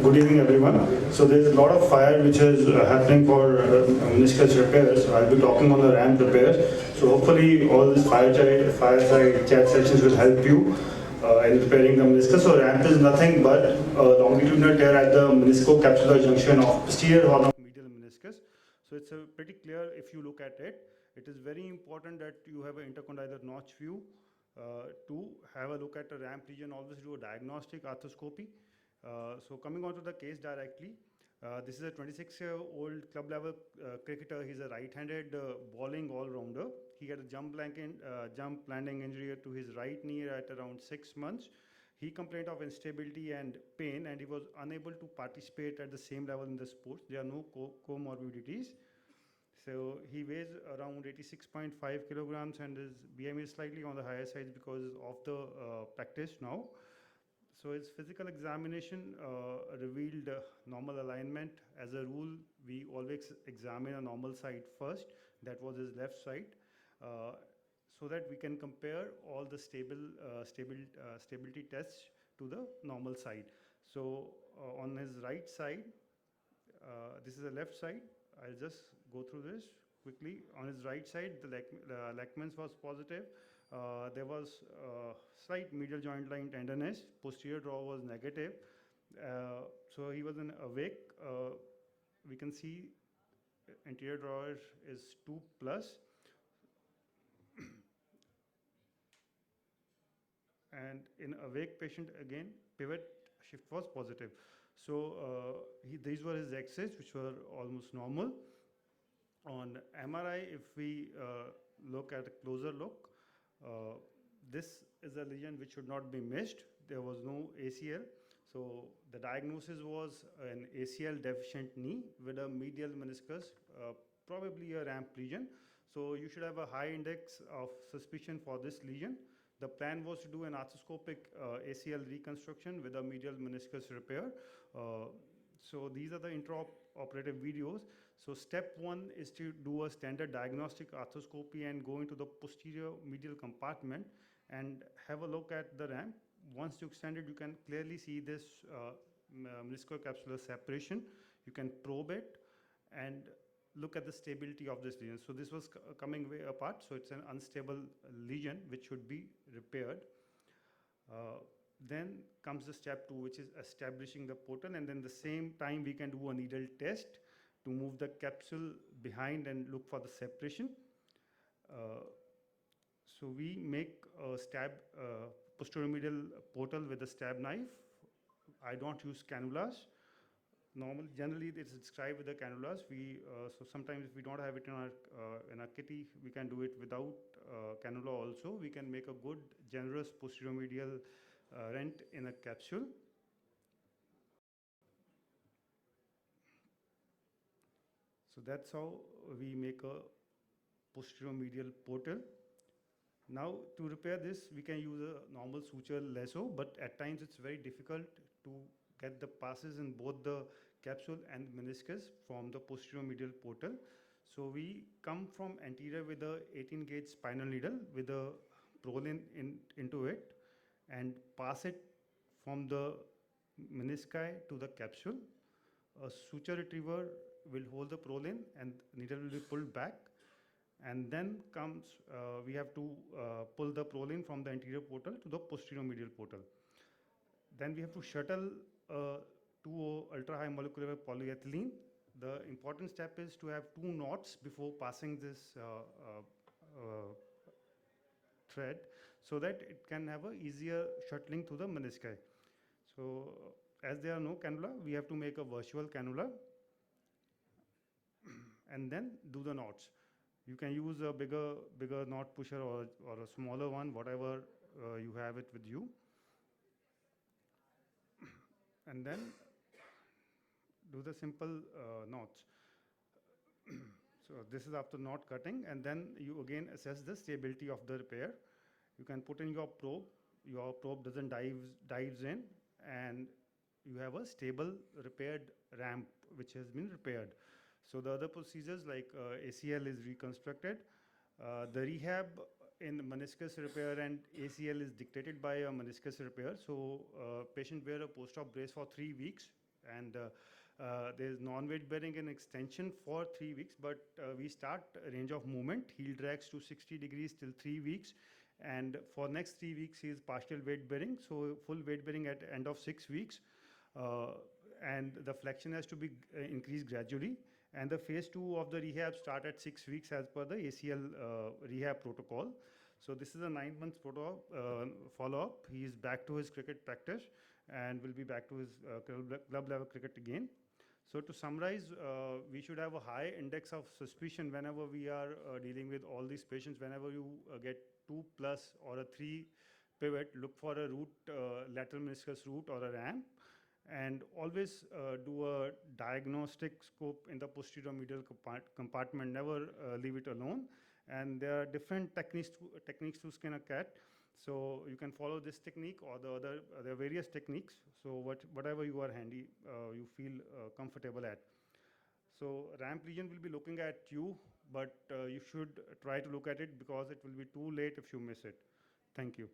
good evening everyone. So there's a lot of fire which is happening for meniscus repairs. So I'll be talking on the ramp repairs. So hopefully all these fireside chat sessions will help you in repairing the meniscus. So ramp is nothing but a longitudinal tear at the meniscocapsular junction of posterior horn of medial meniscus. So it's pretty clear if you look at it. It is very important that you have an intercondylar notch view. To have a look at the ramp region, always do a diagnostic arthroscopy. So coming on to the case directly, this is a 26-year-old club level cricketer. He's a right-handed bowling all-rounder. He had a jump landing injury to his right knee at around 6 months. He complained of instability and pain, and he was unable to participate at the same level in the sports. There are no comorbidities. So he weighs around 86.5 kilograms and his BMI is slightly on the higher side because of the practice now. So his physical examination revealed normal alignment. As a rule, we always examine a normal side first. That was his left side, so that we can compare all the stability tests to the normal side. So on his right side, this is the left side. I'll just go through this quickly. On his right side, the Lachman's was positive. There was slight medial joint line tenderness. Posterior draw was negative. So he was awake. We can see anterior draw is 2+. And in awake patient, again, pivot shift was positive. So these were his X-rays, which were almost normal. On MRI, if we look at a closer look, this is a lesion which should not be missed. There was no ACL. So the diagnosis was an ACL-deficient knee with a medial meniscus, probably a ramp lesion. So you should have a high index of suspicion for this lesion. The plan was to do an arthroscopic ACL reconstruction with a medial meniscus repair. So these are the intraoperative videos. So step 1 is to do a standard diagnostic arthroscopy and go into the posterior medial compartment and have a look at the ramp. Once you extend it, you can clearly see this meniscocapsular separation. You can probe it and look at the stability of this lesion. So this was coming way apart, so it's an unstable lesion which should be repaired. Then comes the step 2, which is establishing the portal, and then the same time we can do a needle test to move the capsule behind and look for the separation. So we make a stab posterior medial portal with a stab knife. I don't use cannulas. Generally, it's described with the cannulas. So sometimes if we don't have it in our kitty, we can do it without cannula also. We can make a good, generous posterior medial rent in a capsule. So that's how we make a posterior medial portal. Now to repair this, we can use a normal suture lasso, but at times it's very difficult to get the passes in both the capsule and meniscus from the posterior medial portal. So we come from anterior with a 18-gauge spinal needle with a prolin into it and pass it from the menisci to the capsule. A suture retriever will hold the prolin and needle will be pulled back. And then we have to pull the prolin from the anterior portal to the posterior medial portal. Then we have to shuttle 2O ultra-high molecular polyethylene. The important step is to have 2 knots before passing this thread so that it can have an easier shuttling to the menisci. So as there are no cannula, we have to make a virtual cannula and then do the knots. You can use a bigger knot pusher or a smaller one, whatever you have it with you. And then do the simple knots. So this is after knot cutting, and then you again assess the stability of the repair. You can put in your probe. Your probe doesn't dives in, and you have a stable repaired ramp which has been repaired. So the other procedures like ACL is reconstructed. The rehab in meniscus repair and ACL is dictated by a meniscus repair. So patient wear a post-op brace for 3 weeks And there is non-weight bearing and extension for 3 weeks, but we start range of movement, heel drags to 60 degrees till 3 weeks. And for next 3 weeks is partial weight bearing, so full weight bearing at end of 6 weeks. And the flexion has to be increased gradually. And the phase 2 of the rehab start at 6 weeks as per the ACL rehab protocol. So this is a 9 months follow-up. He is back to his cricket practice and will be back to his club level cricket again. So to summarize, we should have a high index of suspicion whenever we are dealing with all these patients. Whenever you get 2+ or a 3 pivot, look for a root, lateral meniscus root or a ramp. And always do a diagnostic scope in the posterior medial compartment. Never leave it alone. And there are different techniques to skin a cat. So you can follow this technique or the other. There are various techniques. So whatever you are handy, you feel comfortable at. So ramp lesion will be looking at you, but you should try to look at it because it will be too late if you miss it. Thank you.